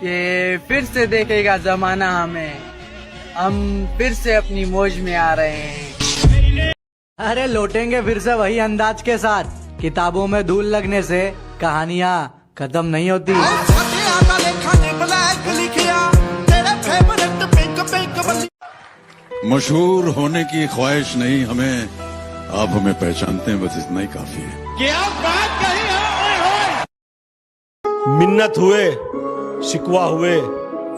कि फिर से देखेगा जमाना हमें, हम फिर से अपनी मौज में आ रहे हैं। अरे लौटेंगे फिर से वही अंदाज के साथ, किताबों में धूल लगने से कहानियाँ खत्म नहीं होती। मशहूर होने की ख्वाहिश नहीं हमें, आप हमें पहचानते हैं, बस इतना ही काफी है। क्या बात कही है? मिन्नत हुए, शिकवा हुए,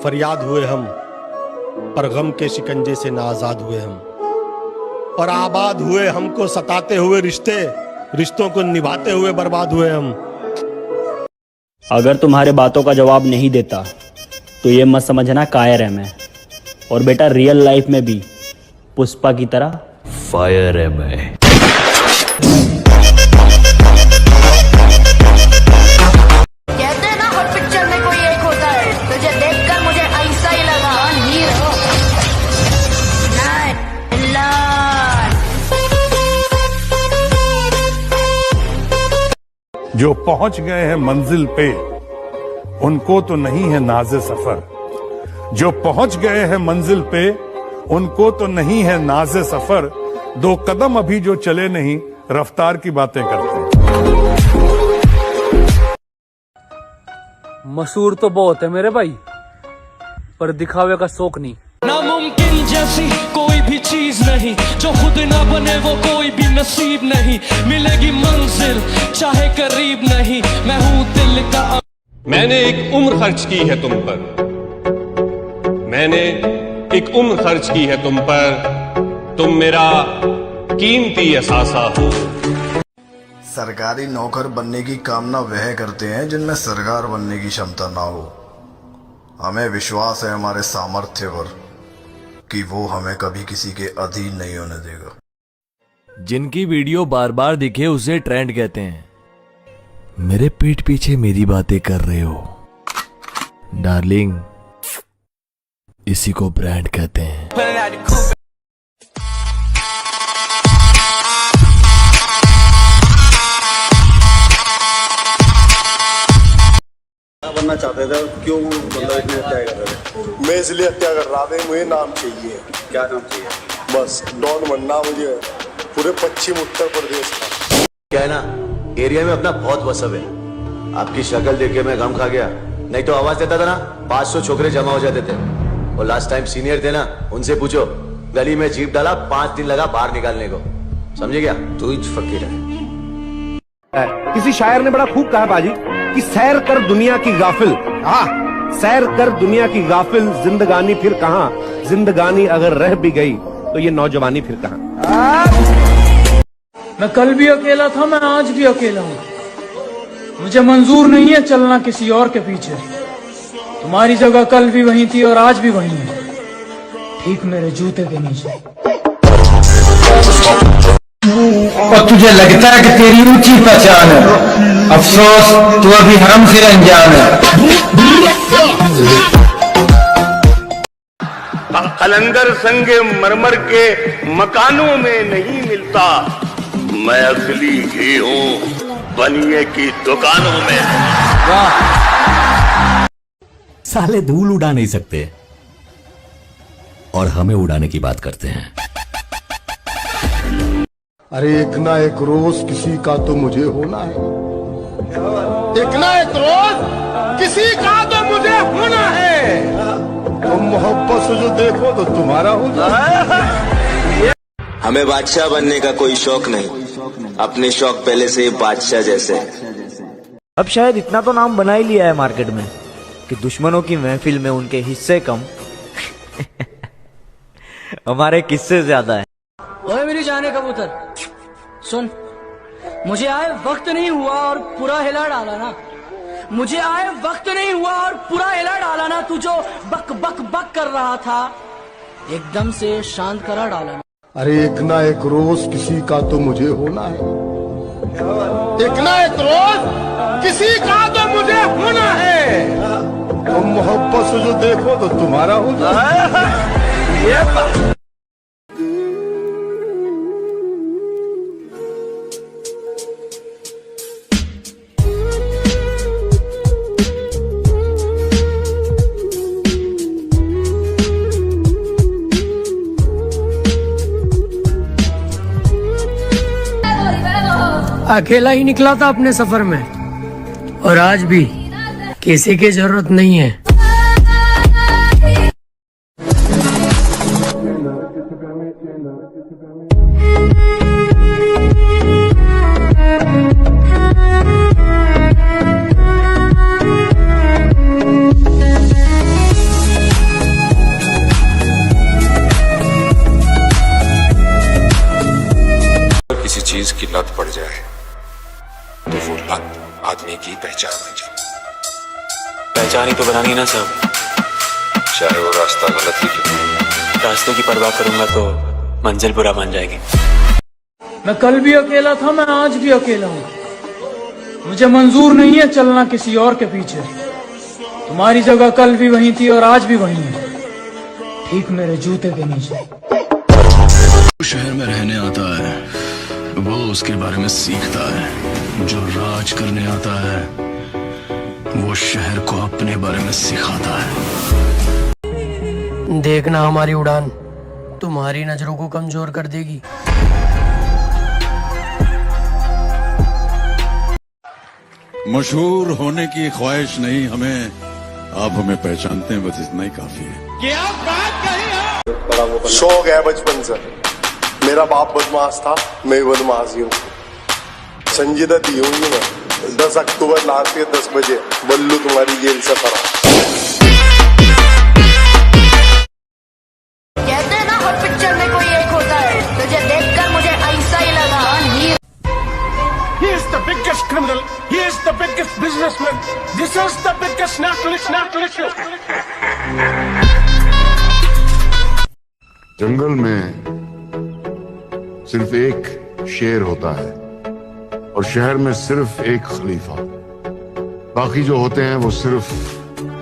फरियाद हुए हम, पर गम के शिकंजे से ना आजाद हुए हम, और आबाद हुए हमको सताते हुए रिश्ते, रिश्तों को निभाते हुए बर्बाद हुए हम। अगर तुम्हारे बातों का जवाब नहीं देता तो ये मत समझना कायर है मैं, और बेटा रियल लाइफ में भी पुष्पा की तरह फायर है मैं। कहते हैं ना हर पिक्चर में कोई एक होता है, तुझे देखकर मुझे ऐसा ही लगा। हीरो जो पहुंच गए हैं मंजिल पे, उनको तो नहीं है नाज़े सफर। जो पहुंच गए हैं मंजिल पे, उनको तो नहीं है नाज़े सफर। दो कदम अभी जो चले नहीं, रफ्तार की बातें करते हैं। मशहूर तो बहुत है मेरे भाई, पर दिखावे का शौक नहीं। नामुमकिन जैसी कोई भी चीज नहीं, जो खुद ना बने वो कोई भी नसीब नहीं। मिलेगी मंजिल चाहे करीब नहीं, मैं हूँ दिल का। मैंने एक उम्र खर्च की है तुम पर, मैंने एक उम्र खर्च की है तुम पर, तुम मेरा कीमती असासा हो। सरकारी नौकर बनने की कामना वह करते हैं जिनमें सरकार बनने की क्षमता ना हो। हमें विश्वास है हमारे सामर्थ्य पर कि वो हमें कभी किसी के अधीन नहीं होने देगा। जिनकी वीडियो बार बार दिखे उसे ट्रेंड कहते हैं। मेरे पीठ पीछे मेरी बातें कर रहे हो डार्लिंग, इसी को ब्रांड कहते हैं। बनना चाहते थे, क्यों मतलब इतनी हत्या कर रहे थे? मैं इसलिए हत्या कर रहा था, मुझे नाम चाहिए। क्या नाम चाहिए? बस डॉन बनना मुझे पूरे पश्चिम उत्तर प्रदेश का। क्या है ना, एरिया में अपना बहुत वसब है। आपकी शक्ल देख के मैं गम खा गया, नहीं तो आवाज देता था ना 500 छोकरे जमा हो जाते थे। और लास्ट टाइम सीनियर थे ना, उनसे पूछो, गली में जीप डाला 5 दिन लगा बाहर निकालने को। समझे क्या? तू ही फकीर है। किसी शायर ने बड़ा खूब कहा बाजी कि सैर कर दुनिया की गाफिल, सैर कर दुनिया की गाफिल, जिंदगानी फिर कहां, जिंदगानी अगर रह भी गई तो ये नौजवानी फिर कहां। मैं कल भी अकेला था, मैं आज भी अकेला हूँ। मुझे मंजूर नहीं है चलना किसी और के पीछे। तुम्हारी जगह कल भी वहीं थी और आज भी वहीं है, ठीक मेरे जूते के नीचे। और तुझे लगता है कि तेरी ऊंची पहचान है, अफसोस तू अभी हरम से अनजान है। कलंदर संगे मरमर के मकानों में नहीं मिलता, मैं असली ही हूँ बनिए की दुकानों में। साले धूल उड़ा नहीं सकते और हमें उड़ाने की बात करते हैं। अरे एक ना एक रोज किसी का तो मुझे होना है, एक ना एक रोज किसी का तो मुझे होना है। तुम मोहब्बत से जो देखो तो तुम्हारा होना है। हमें बादशाह बनने का कोई शौक नहीं, अपने शौक पहले से ही बादशाह जैसे। अब शायद इतना तो नाम बना ही लिया है मार्केट में कि दुश्मनों की महफिल में उनके हिस्से कम हमारे किस्से ज्यादा है। ओए मेरी जाने कबूतर सुन, मुझे आए वक्त नहीं हुआ और पूरा हिला डाला ना, मुझे आए वक्त नहीं हुआ और पूरा हिला डाला ना। तू जो बक बक बक कर रहा था एकदम से शांत करा डाला ना। अरे एक ना एक रोज किसी का तो मुझे होना है, एक ना एक रोज किसी का तो मुझे होना है। तुम मोहब्बत से जो देखो तो तुम्हारा होना है। अकेला ही निकला था अपने सफर में, और आज भी किसी की जरूरत नहीं है। किसी चीज की लत पड़ जाए तो वो लत आदमी की पहचान बन जाए। पहचान ही तो बनानी ना सब, चाहे वो रास्ता गलत ही क्यों हो। रास्ते की परवाह करूंगा तो मंजिल बुरा मान जाएगी। मैं कल भी अकेला था, मैं आज भी अकेला हूँ। मुझे मंजूर नहीं है चलना किसी और के पीछे। तुम्हारी जगह कल भी वहीं थी और आज भी वहीं है, ठीक मेरे जूते के नीचे। शहर में रहने आता है वो उसके बारे में सीखता है, जो राज करने आता है वो शहर को अपने बारे में सिखाता है। देखना हमारी उड़ान तुम्हारी नजरों को कमजोर कर देगी। मशहूर होने की ख्वाहिश नहीं हमें, आप हमें पहचानते हैं, बस इतना ही काफी है। क्या बात कही। शौक है बचपन से, मेरा बाप बदमाश था, मैं बदमाश हूँ। संजय दत्त यूं ही मैं 10 अक्टूबर रात के 10 बजे बल्लू तुम्हारी जेल से फरार। कहते हैं ना हर पिक्चर में कोई एक होता है, तुझे देखकर मुझे ऐसा ही लगा। He is the biggest criminal. He is the biggest businessman. This is the biggest nationalist. जंगल में सिर्फ एक शेर होता है और शहर में सिर्फ एक खलीफा। बाकी जो होते हैं वो सिर्फ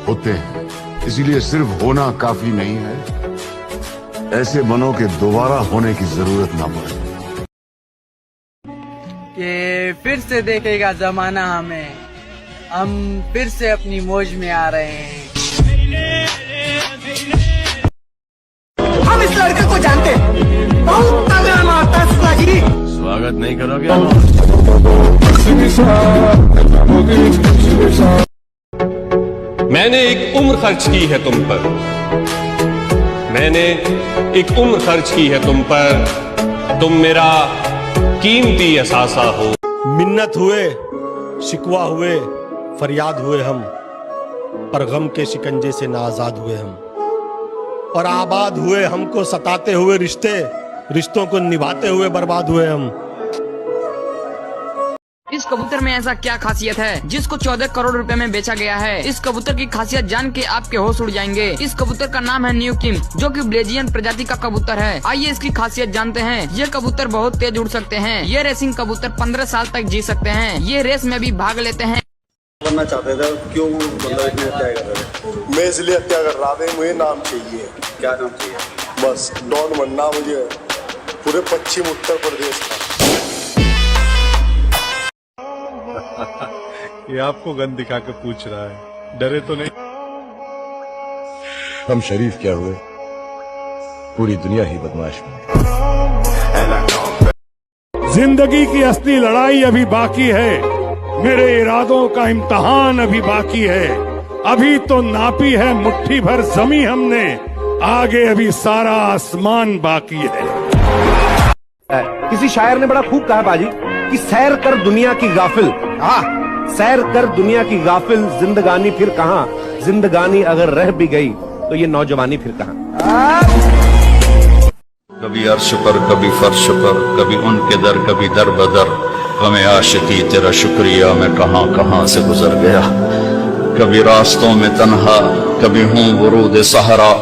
होते हैं, इसीलिए सिर्फ होना काफी नहीं है। ऐसे बनो कि दोबारा होने की जरूरत ना पड़े। कि फिर से देखेगा जमाना हमें, हम फिर से अपनी मौज में आ रहे हैं। हम इस लड़के को जानते हैं, बहुत तगड़ा मारता है जी। स्वागत नहीं करोगे? मैंने एक उम्र खर्च की है तुम पर, मैंने एक उम्र खर्च की है तुम पर, तुम मेरा कीमती असासा हो। मिन्नत हुए, शिकवा हुए, फरियाद हुए हम, पर गम के शिकंजे से नाआजाद हुए हम। और आबाद हुए हमको सताते हुए रिश्ते, रिश्तों को निभाते हुए बर्बाद हुए हम। इस कबूतर में ऐसा क्या खासियत है जिसको 14 करोड़ रुपए में बेचा गया है? इस कबूतर की खासियत जान के आपके होश उड़ जाएंगे। इस कबूतर का नाम है न्यू किंग, जो कि ब्लेजियन प्रजाति का कबूतर है। आइए इसकी खासियत जानते हैं। ये कबूतर बहुत तेज उड़ सकते हैं। ये रेसिंग कबूतर 15 साल तक जी सकते हैं। ये रेस में भी भाग लेते हैं। बनना चाहते थे, क्यों मतलब इतनी हत्या कर रहे थे? मैं इसलिए हत्या कर रहा था, मुझे नाम चाहिए। क्या नाम चाहिए? बस डॉन बनना मुझे पूरे पश्चिम उत्तर प्रदेश का। ये आपको गन दिखा के पूछ रहा है, डरे तो नहीं? हम शरीफ क्या हुए, पूरी दुनिया ही बदमाश बन गई। जिंदगी की असली लड़ाई अभी बाकी है, मेरे इरादों का इम्तहान अभी बाकी है। अभी तो नापी है मुट्ठी भर जमी हमने, आगे अभी सारा आसमान बाकी है। किसी शायर ने बड़ा खूब कहा बाजी कि सैर कर दुनिया की गाफिल। हाँ, सैर कर दुनिया की गाफिल, जिंदगानी फिर कहाँ? जिंदगानी अगर रह भी गई तो ये नौजवानी फिर कहाँ? कभी अर्श पर, कभी फर्श पर, कभी उनके दर, कभी दर बदर। हमें आशिकी तेरा शुक्रिया, मैं कहाँ कहाँ से गुजर गया। कभी रास्तों में तन्हा, कभी हूँ वरूद सहरा।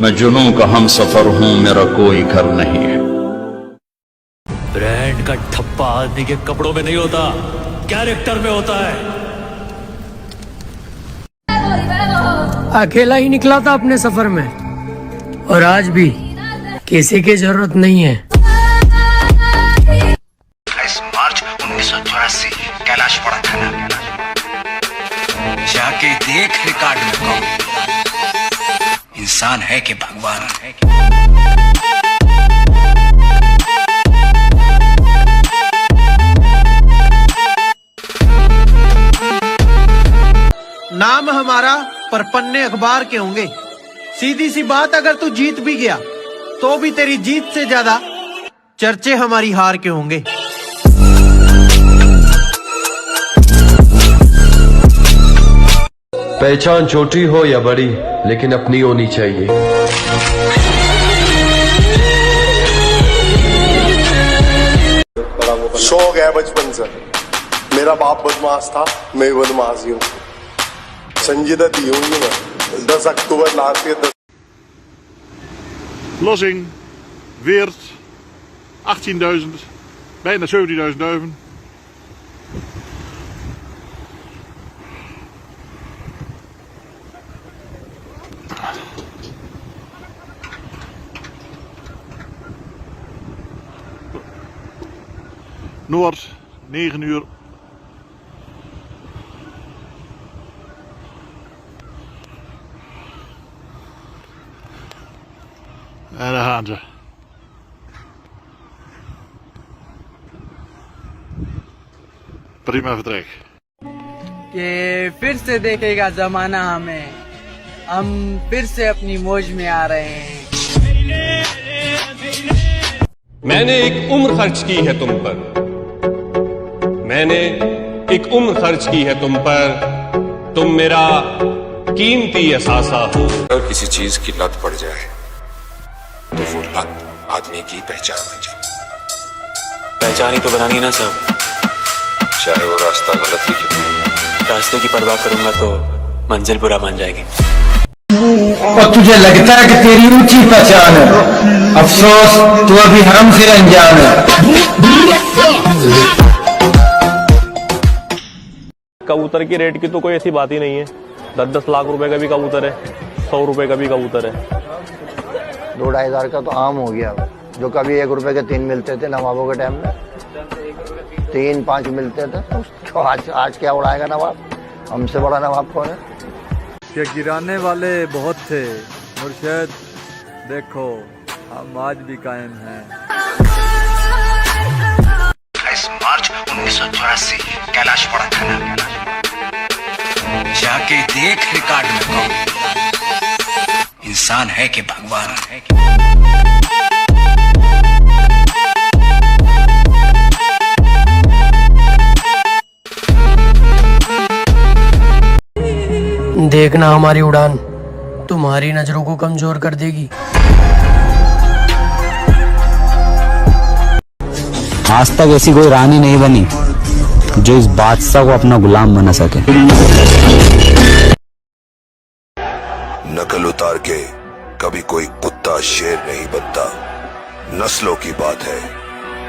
मैं जुनूं का हम सफर हूँ, मेरा कोई घर नहीं है। ब्रांड का ठप्पा आदमी के कपड़ों में नहीं होता, कैरेक्टर में होता है। अकेला ही निकला था अपने सफर में, और आज भी किसी की जरूरत नहीं है। 28 मार्च 1984 कैलाश पड़ा था, जाके देख रिकॉर्ड में कौन इंसान है कि भगवान है। मारा पर पन्ने अखबार के होंगे। सीधी सी बात, अगर तू जीत भी गया तो भी तेरी जीत से ज्यादा चर्चे हमारी हार के होंगे। पहचान छोटी हो या बड़ी, लेकिन अपनी होनी चाहिए। शौक है बचपन से, मेरा बाप बदमाश था, मैं बदमाश ही हूँ। संजीदा दी हूँ मैं 10 अक्टूबर लास्ट के 10 Lossing, Weert, 18.000, bijna 17.000 duiven. Noord, 9 uur. En daar gaan ze. Prima vertrek. कि फिर से देखेगा जमाना हमें, हम फिर से अपनी मौज में आ रहे हैं। मैंने एक उम्र खर्च की है तुम पर, मैंने एक उम्र खर्च की है तुम पर, तुम मेरा कीमती असासा हो। अगर किसी चीज की लत पड़ जाए तो वो लत आदमी की पहचान बन जाए। पहचान ही तो बनानी ना सब, चाहे वो रास्ता गलत ही क्यों। रास्ते की परवाह करूंगा तो मंजिल बुरा मान जाएगी। और तुझे लगता है कि तेरी ऊंची पहचान है, अफसोस तू अभी हरम से अनजान है। कबूतर की रेट की तो कोई ऐसी बात ही नहीं है। 10-10 लाख रुपए का भी कबूतर है, 100 रुपए का भी कबूतर है। 2-2.5 हज़ार का तो आम हो गया। जो कभी 1 रुपए के 3 मिलते थे नवाबों के टाइम में, 3-5 मिलते थे, तो आज क्या उड़ाएगा नवाब? हमसे बड़ा नवाब कौन है? कि गिराने वाले बहुत थे मुर्शिद, देखो हम आज भी कायम हैं। 28 मार्च 1984 कैलाश पड़ा थाना, जाके देख रिकॉर्ड में कौन इंसान है कि भगवान है। देखना हमारी उड़ान तुम्हारी नजरों को कमजोर कर देगी। आज तक ऐसी कोई रानी नहीं बनी जो इस बादशाह को अपना गुलाम बना सके। नकल उतार के कभी कोई कुत्ता शेर नहीं बनता। नस्लों की बात है,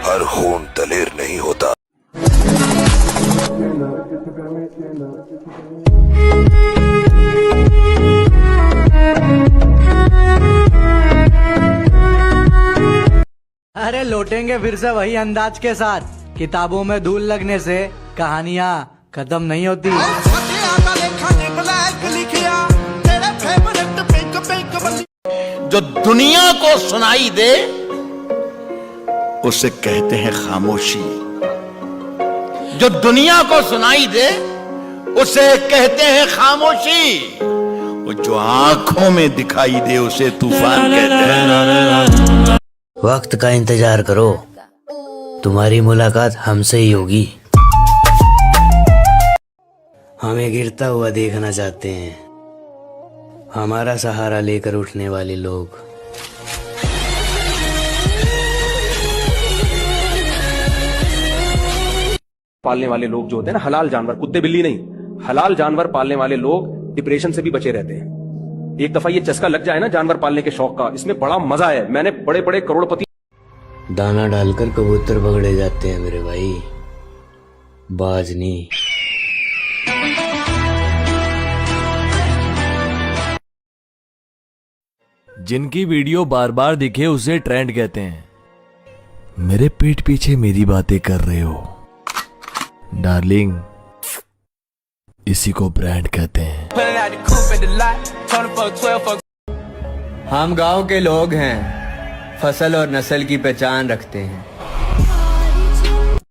हर खून दलेर नहीं होता। अरे लौटेंगे फिर से वही अंदाज के साथ। किताबों में धूल लगने से कहानियां खत्म नहीं होती। जो दुनिया को सुनाई दे उसे कहते हैं खामोशी, जो दुनिया को सुनाई दे उसे कहते हैं खामोशी, वो जो आंखों में दिखाई दे उसे तूफान कहते हैं। वक्त का इंतजार करो, तुम्हारी मुलाकात हमसे ही होगी। हमें गिरता हुआ देखना चाहते हैं, हमारा सहारा लेकर उठने वाले लोग। पालने वाले लोग जो होते हैं ना, हलाल जानवर, कुत्ते बिल्ली नहीं, हलाल जानवर पालने वाले लोग डिप्रेशन से भी बचे रहते हैं। एक दफा ये चस्का लग जाए ना जानवर पालने के शौक का, इसमें बड़ा मजा है। मैंने बड़े बड़े करोड़पति दाना डालकर कबूतर पकड़े जाते हैं मेरे भाई, बाज नहीं। जिनकी वीडियो बार बार दिखे उसे ट्रेंड कहते हैं। मेरे पीठ पीछे मेरी बातें कर रहे हो डार्लिंग, इसी को ब्रांड कहते हैं। हम गांव के लोग हैं, फसल और नस्ल की पहचान रखते हैं।